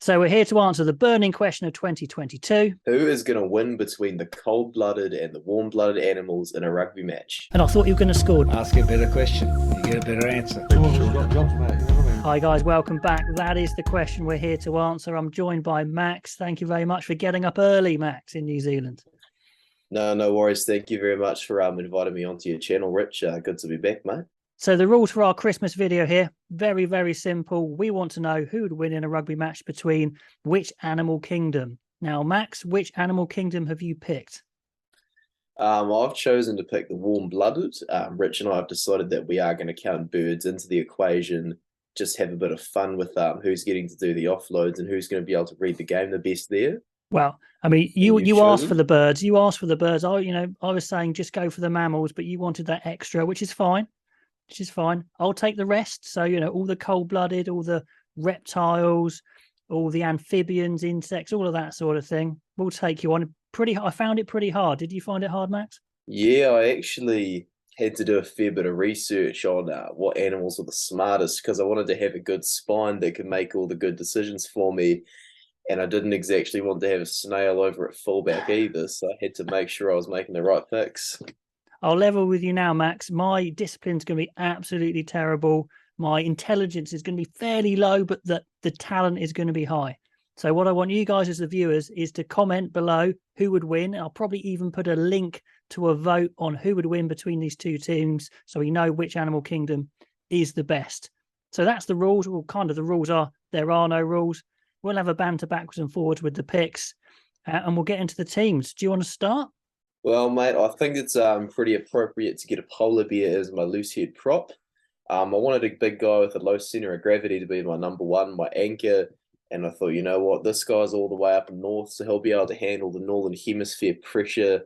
So we're here to answer the burning question of 2022. Who is going to win between the cold-blooded and the warm-blooded animals in a rugby match? And I thought you were going to score. Ask a better question, you get a better answer. Hi guys, welcome back. That is the question we're here to answer. I'm joined by Max. Thank you very much for getting up early, Max, in New Zealand. No worries. Thank you very much for inviting me onto your channel, Rich. Good to be back, mate. So the rules for our Christmas video here, very, very simple. We want to know who would win in a rugby match between which animal kingdom. Now, Max, which animal kingdom have you picked? I've chosen to pick the warm-blooded. Rich and I have decided that we are going to count birds into the equation, just have a bit of fun with who's getting to do the offloads and who's going to be able to read the game the best there. Well, I mean, you asked for the birds. You asked for the birds. I was saying just go for the mammals, but you wanted that extra, which is fine. I'll take the rest. So, all the cold-blooded, all the reptiles, all the amphibians, insects, all of that sort of thing. We'll take you on. I found it pretty hard. Did you find it hard, Max? Yeah, I actually had to do a fair bit of research on what animals were the smartest because I wanted to have a good spine that could make all the good decisions for me. And I didn't exactly want to have a snail over at fullback either. So I had to make sure I was making the right picks. I'll level with you now, Max. My discipline's going to be absolutely terrible. My intelligence is going to be fairly low, but the talent is going to be high. So what I want you guys as the viewers is to comment below who would win. I'll probably even put a link to a vote on who would win between these two teams so we know which animal kingdom is the best. So that's the rules. Well, kind of the rules are there are no rules. We'll have a banter backwards and forwards with the picks and we'll get into the teams. Do you want to start? Well, mate, I think it's pretty appropriate to get a polar bear as my loose head prop. I wanted a big guy with a low center of gravity to be my number one, my anchor. And I thought, you know what, this guy's all the way up north, so he'll be able to handle the northern hemisphere pressure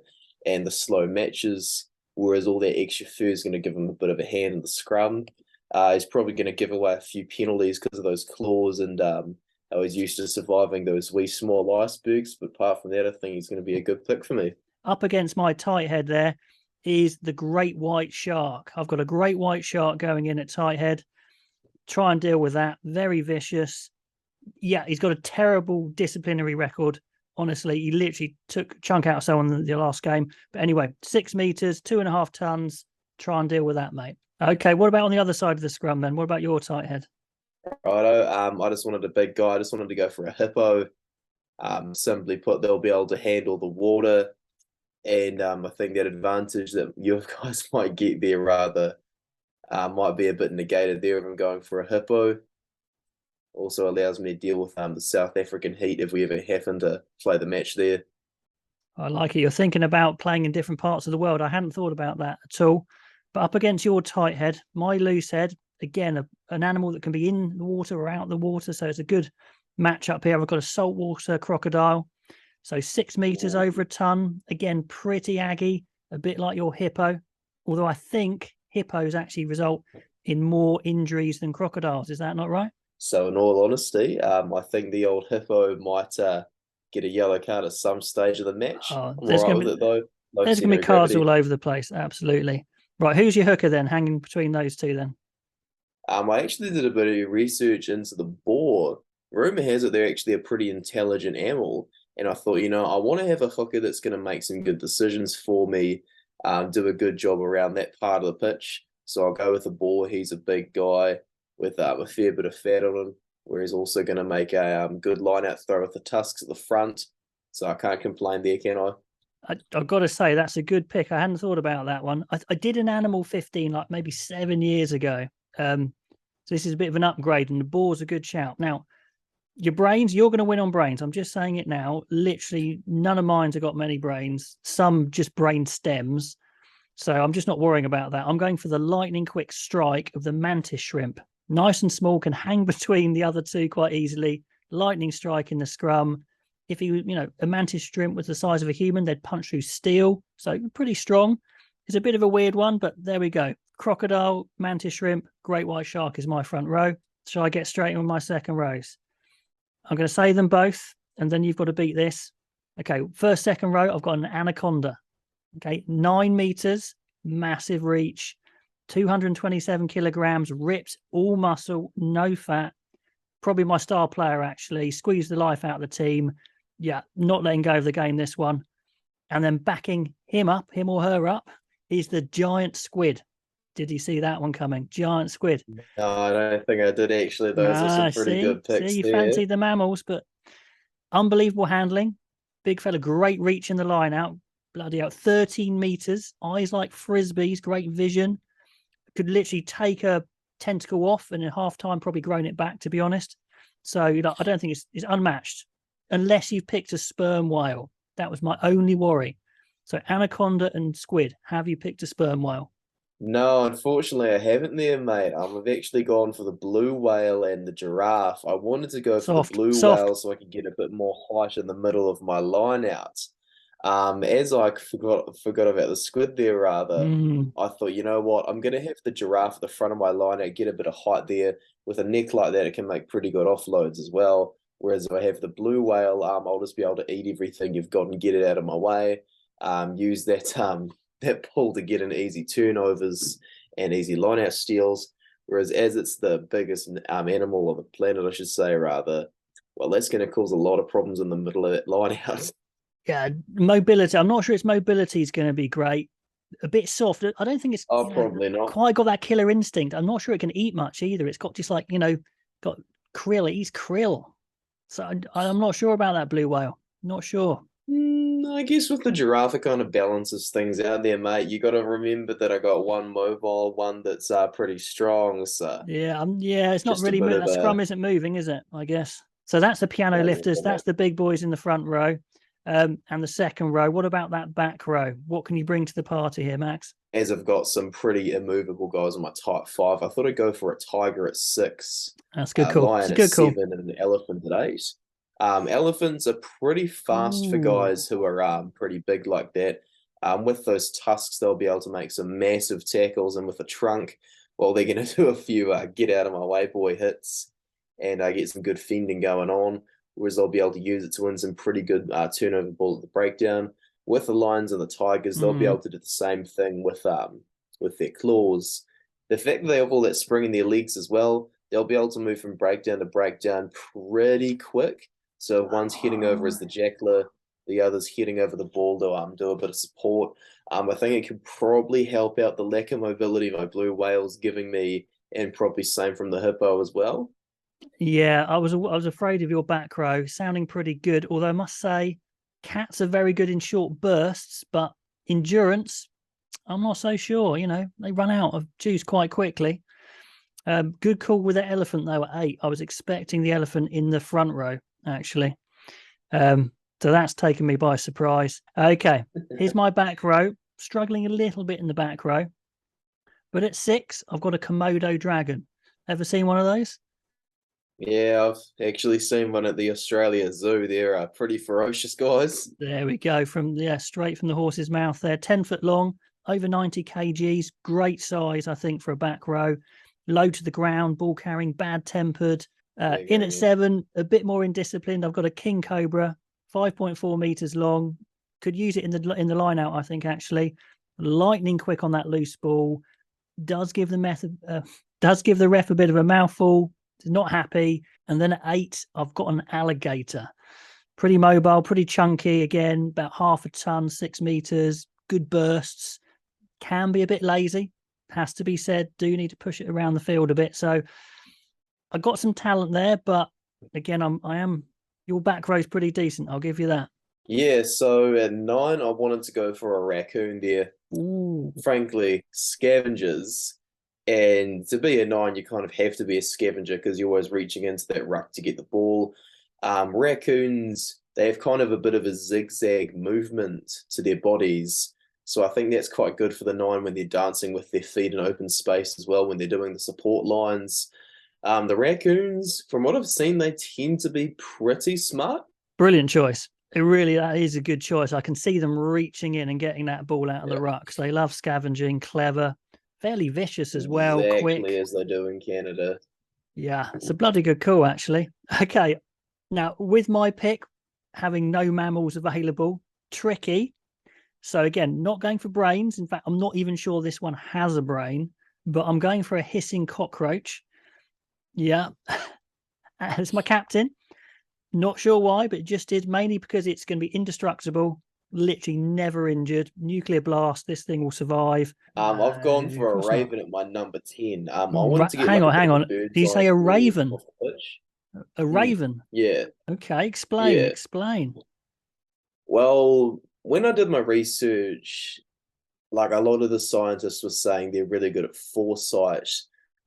and the slow matches, whereas all that extra fur is going to give him a bit of a hand in the scrum. He's probably going to give away a few penalties because of those claws, and I was used to surviving those wee small icebergs. But apart from that, I think he's going to be a good pick for me. Up against my tight head there is the great white shark. I've got a great white shark going in at tight head. Try and deal with that. Very vicious. Yeah, he's got a terrible disciplinary record. Honestly, he literally took a chunk out of someone in the last game. But anyway, 6 meters, 2.5 tons. Try and deal with that, mate. Okay, what about on the other side of the scrum then? What about your tight head? Righto. I just wanted a big guy. I just wanted to go for a hippo. Simply put, they'll be able to handle the water. And I think that advantage that you guys might get there might be a bit negated there if I'm going for a hippo. Also allows me to deal with the South African heat if we ever happen to play the match there. I like it. You're thinking about playing in different parts of the world. I hadn't thought about that at all. But up against your tight head, my loose head, again, an animal that can be in the water or out the water. So it's a good match up here. I've got a saltwater crocodile. So 6 meters, over a ton. Again, pretty aggy, a bit like your hippo. Although I think hippos actually result in more injuries than crocodiles. Is that not right? So in all honesty, I think the old hippo might get a yellow card at some stage of the match. There's going to be cards all over the place. Absolutely. Right, who's your hooker then, hanging between those two then? I actually did a bit of research into the boar. Rumor has it they're actually a pretty intelligent animal. And I thought, I want to have a hooker that's going to make some good decisions for me, do a good job around that part of the pitch. So I'll go with the boar. He's a big guy with a fair bit of fat on him, where he's also going to make a good line-out throw with the tusks at the front. So I can't complain there, can I? I've got to say, that's a good pick. I hadn't thought about that one. I did an Animal 15 like maybe 7 years ago. So this is a bit of an upgrade, and the boar's a good shout. Now, your brains, you're going to win on brains. I'm just saying it now. Literally, none of mine have got many brains. Some just brain stems. So I'm just not worrying about that. I'm going for the lightning quick strike of the mantis shrimp. Nice and small, can hang between the other two quite easily. Lightning strike in the scrum. If he, a mantis shrimp was the size of a human, they'd punch through steel. So pretty strong. It's a bit of a weird one, but there we go. Crocodile, mantis shrimp, great white shark is my front row. Shall I get straight in with my second rows? I'm going to say them both, and then you've got to beat this. Okay, first, second row, I've got an anaconda. Okay, 9 meters, massive reach, 227 kilograms, ripped, all muscle, no fat. Probably my star player, actually. Squeezed the life out of the team. Yeah, not letting go of the game, this one. And then backing him or her up, is the giant squid. Did you see that one coming? Giant squid. No, I don't think I did actually. Those are some pretty good picks you there. fancy the mammals, but unbelievable handling. Big fella, great reach in the line out. Bloody out, 13 meters. Eyes like frisbees, great vision. Could literally take a tentacle off and in half time probably grown it back, to be honest. So I don't think it's unmatched unless you've picked a sperm whale. That was my only worry. So anaconda and squid, have you picked a sperm whale? No, unfortunately, I haven't there, mate. I've actually gone for the blue whale and the giraffe. I wanted to go for the blue whale so I could get a bit more height in the middle of my line out. As I forgot about the squid there, rather, I thought, you know what, I'm going to have the giraffe at the front of my line out, get a bit of height there. With a neck like that, it can make pretty good offloads as well. Whereas if I have the blue whale, I'll just be able to eat everything you've got and get it out of my way. Use that pull to get in easy turnovers and easy line-out steals. Whereas as it's the biggest animal on the planet, I should say, rather, well, that's going to cause a lot of problems in the middle of that line-out. Yeah, mobility. I'm not sure its mobility is going to be great. A bit soft. I don't think it's probably not quite got that killer instinct. I'm not sure it can eat much either. It's got just like, got krill. It eats krill. So I'm not sure about that blue whale. Not sure. I guess with the giraffe, it kind of balances things out there, mate. You got to remember that I got one mobile, one that's pretty strong. So yeah, it's not really moving. The scrum isn't moving, is it? I guess. So that's the piano lifters. That's the big boys in the front row. And the second row. What about that back row? What can you bring to the party here, Max? As I've got some pretty immovable guys on my type 5, I thought I'd go for a tiger at 6. That's a good call. Lion at 7 and an elephant at 8. Elephants are pretty fast for guys who are pretty big like that. With those tusks, they'll be able to make some massive tackles, and with a trunk, well, they're going to do a few get out of my way boy hits and get some good fending going on. Whereas they'll be able to use it to win some pretty good turnover ball at the breakdown. With the lions and the tigers, they'll be able to do the same thing with their claws. The fact that they have all that spring in their legs as well, they'll be able to move from breakdown to breakdown pretty quick. So if one's heading over as the jackler, the other's heading over the ball to do a bit of support. I think it could probably help out the lack of mobility my blue whale's giving me, and probably same from the hippo as well. Yeah, I was afraid of your back row, sounding pretty good. Although I must say, cats are very good in short bursts, but endurance, I'm not so sure. They run out of juice quite quickly. Good call with the elephant though at 8. I was expecting the elephant in the front row actually. So that's taken me by surprise. Okay, here's my back row. Struggling a little bit in the back row, but at 6, I've got a Komodo dragon. Ever seen one of those? Yeah, I've actually seen one at the Australia Zoo. They're pretty ferocious guys. There we go. Straight from the horse's mouth there. 10 foot long, over 90 kgs. Great size, I think, for a back row. Low to the ground, ball carrying, bad tempered. In at 7, a bit more indisciplined. I've got a king cobra, 5.4 meters long. Could use it in the line out, I think, actually. Lightning quick on that loose ball. Does give the ref a bit of a mouthful. Not happy. And then at 8, I've got an alligator. Pretty mobile, pretty chunky. Again, about half a ton, 6 meters. Good bursts. Can be a bit lazy. Has to be said. Do need to push it around the field a bit. So I got some talent there, but again, your back row's pretty decent. I'll give you that. Yeah, so at 9, I wanted to go for a raccoon there. Ooh. Frankly, scavengers. And to be a 9, you kind of have to be a scavenger because you're always reaching into that ruck to get the ball. Raccoons, they have kind of a bit of a zigzag movement to their bodies. So I think that's quite good for the 9 when they're dancing with their feet in open space as well, when they're doing the support lines. The raccoons, from what I've seen, they tend to be pretty smart. Brilliant choice. That is a good choice. I can see them reaching in and getting that ball out of the rucks. They love scavenging, clever. Fairly vicious as well, exactly quick. As they do in Canada. Yeah, it's a bloody good call, actually. Okay, now with my pick, having no mammals available, tricky. So again, not going for brains. In fact, I'm not even sure this one has a brain, but I'm going for a hissing cockroach. Yeah. as my captain. Not sure why, but it just did, mainly because it's going to be indestructible, literally never injured. Nuclear blast, this thing will survive. I've gone for of a course not. Raven at my number 10. I wanted to get Hang like on, a bit hang of on. a bird's Did you say eye a view Raven? off the pitch. A Raven? Yeah. Okay, explain, Yeah. explain. Well, when I did my research, like a lot of the scientists were saying they're really good at foresight.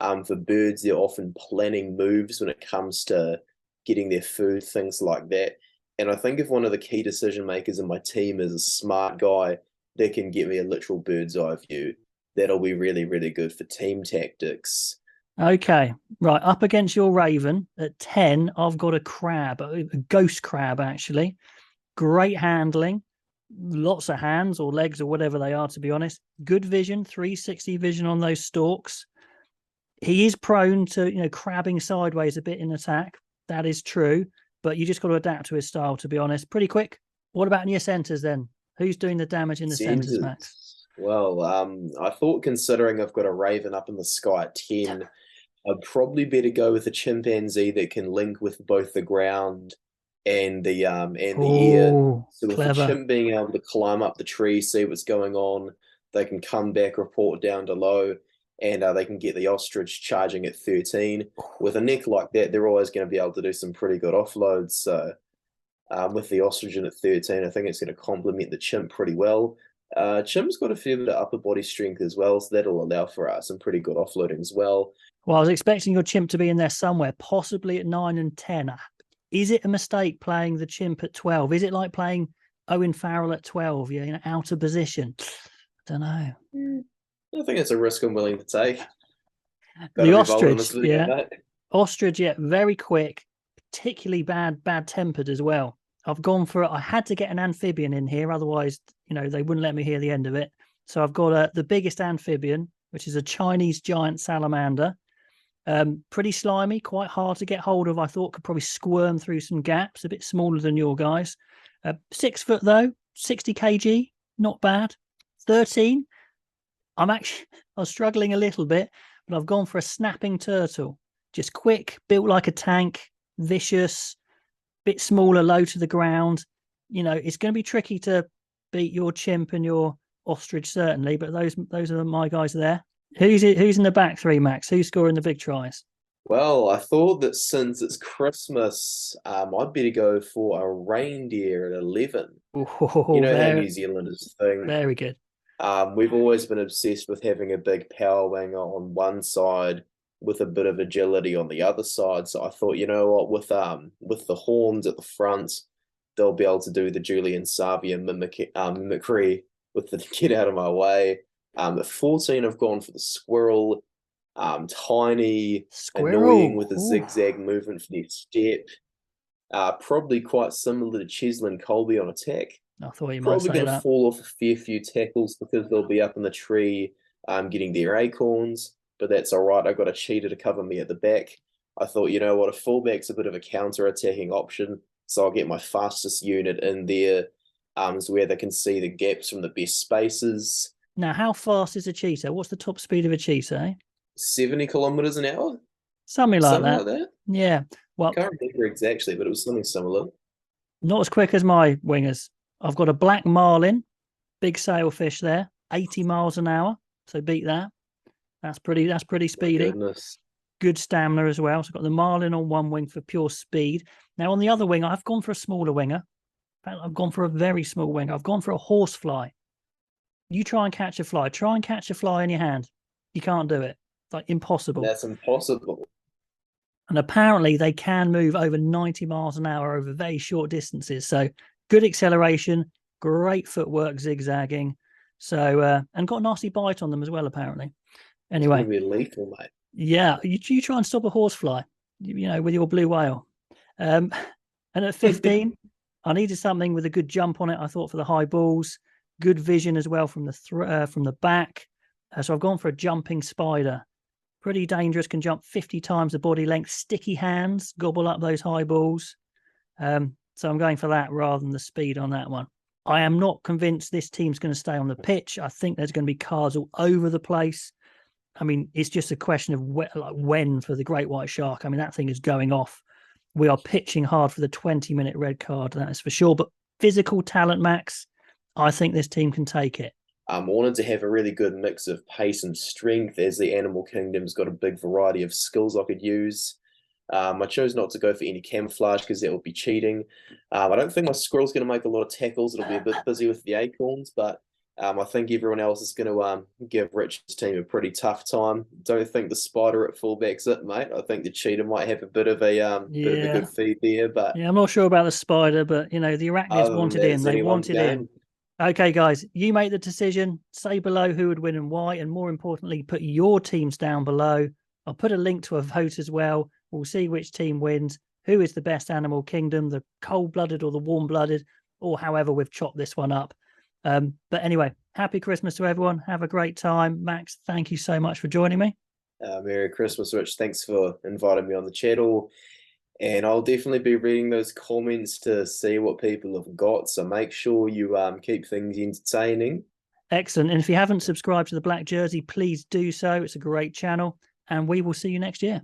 For birds, they're often planning moves when it comes to getting their food, things like that. And I think if one of the key decision makers in my team is a smart guy that can get me a literal bird's eye view, that'll be really, really good for team tactics. Okay, right. Up against your Raven at 10, I've got a crab, a ghost crab, actually. Great handling, lots of hands or legs or whatever they are, to be honest. Good vision, 360 vision on those stalks. He is prone to, crabbing sideways a bit in attack. That is true, but you just got to adapt to his style, to be honest. Pretty quick. What about in your centres then? Who's doing the damage in the centres, Max? Well, I thought considering I've got a Raven up in the sky at 10, I'd probably better go with a chimpanzee that can link with both the ground and the air. So with the Clever. chimp being able to climb up the tree, see what's going on, they can come back, report down to low, and they can get the ostrich charging at 13. With a neck like that, they're always going to be able to do some pretty good offloads. So with the ostrich at 13, I think it's going to complement the chimp pretty well. Chimp's got a fair bit of upper body strength as well, so that'll allow for some pretty good offloading as well. Well, I was expecting your chimp to be in there somewhere, possibly at 9 and 10. Is it a mistake playing the chimp at 12? Is it like playing Owen Farrell at 12? Yeah, out of position. I don't know. I think it's a risk I'm willing to take. The ostrich, yeah. Ostrich, yeah, very quick, particularly bad-tempered as well. I've gone for it. I had to get an amphibian in here, otherwise, they wouldn't let me hear the end of it. So I've got the biggest amphibian, which is a Chinese giant salamander. Pretty slimy, quite hard to get hold of. I thought could probably squirm through some gaps, a bit smaller than your guys. 6 foot though, 60 kg, not bad. 13. I was struggling a little bit, but I've gone for a snapping turtle. Just quick, built like a tank, vicious, bit smaller, low to the ground. It's going to be tricky to beat your chimp and your ostrich, certainly, but those are my guys there. Who's in the back three, Max? Who's scoring the big tries? Well, I thought that since it's Christmas, I'd better go for a reindeer at 11. How New Zealanders think. Very good. We've always been obsessed with having a big power winger on one side with a bit of agility on the other side. So I thought, with the horns at the front, they'll be able to do the Julian Savia mimicry with the get out of my way. At 14, I've gone for the squirrel. Tiny, annoying with a zigzag movement for the step. Probably quite similar to Cheslin Colby on attack. I thought you might say that. Probably going to fall off a fair few tackles because they'll be up in the tree getting their acorns, but that's all right. I got a cheater to cover me at the back. I thought, a fullback's a bit of a counter-attacking option, so I'll get my fastest unit in there where they can see the gaps from the best spaces. Now, how fast is a cheetah? What's the top speed of a cheetah? 70 kilometers an hour? Something like that. Yeah. Well, I can't remember exactly, but it was something similar. Not as quick as my wingers. I've got a black marlin, big sailfish there, 80 miles an hour. So beat that. That's pretty speedy. Good stamina as well. So I've got the marlin on one wing for pure speed. Now on the other wing, I've gone for a smaller winger. In fact, I've gone for a very small winger. I've gone for a horsefly. You try and catch a fly. Try and catch a fly in your hand. You can't do it. It's like impossible. That's impossible. And apparently they can move over 90 miles an hour over very short distances. So good acceleration, great footwork, zigzagging. So, and got a nasty bite on them as well, apparently. Anyway. It's going to be lethal, mate. Yeah. You try and stop a horsefly, with your blue whale. And at 15, I needed something with a good jump on it. I thought for the high balls, good vision as well from the back. So I've gone for a jumping spider. Pretty dangerous, can jump 50 times the body length, sticky hands, gobble up those high balls. So I'm going for that rather than the speed on that one. I am not convinced this team's going to stay on the pitch. I think there's going to be cars all over the place. I mean, it's just a question of when for the great white shark. I mean, that thing is going off we are pitching hard for the 20-minute red card, that is for sure. But physical talent, Max, I think this team can take it. I wanted to have a really good mix of pace and strength, as the Animal Kingdom's got a big variety of skills I could use. I chose not to go for any camouflage because that would be cheating. I don't think my squirrel's going to make a lot of tackles. It'll be a bit busy with the acorns, but I think everyone else is going to give Rich's team a pretty tough time. Don't think the spider at fullback's it, mate. I think the cheetah might have a bit of a good feed there, but yeah, I'm not sure about the spider, but the arachnids wanted in. They wanted in. Okay, guys, you make the decision. Say below who would win and why, and more importantly, put your teams down below. I'll put a link to a vote as well. We'll see which team wins, who is the best Animal Kingdom, the cold-blooded or the warm-blooded, or however we've chopped this one up. But anyway, happy Christmas to everyone. Have a great time. Max, thank you so much for joining me. Merry Christmas, Rich. Thanks for inviting me on the channel. And I'll definitely be reading those comments to see what people have got. So make sure you keep things entertaining. Excellent. And if you haven't subscribed to the Black Jersey, please do so. It's a great channel. And we will see you next year.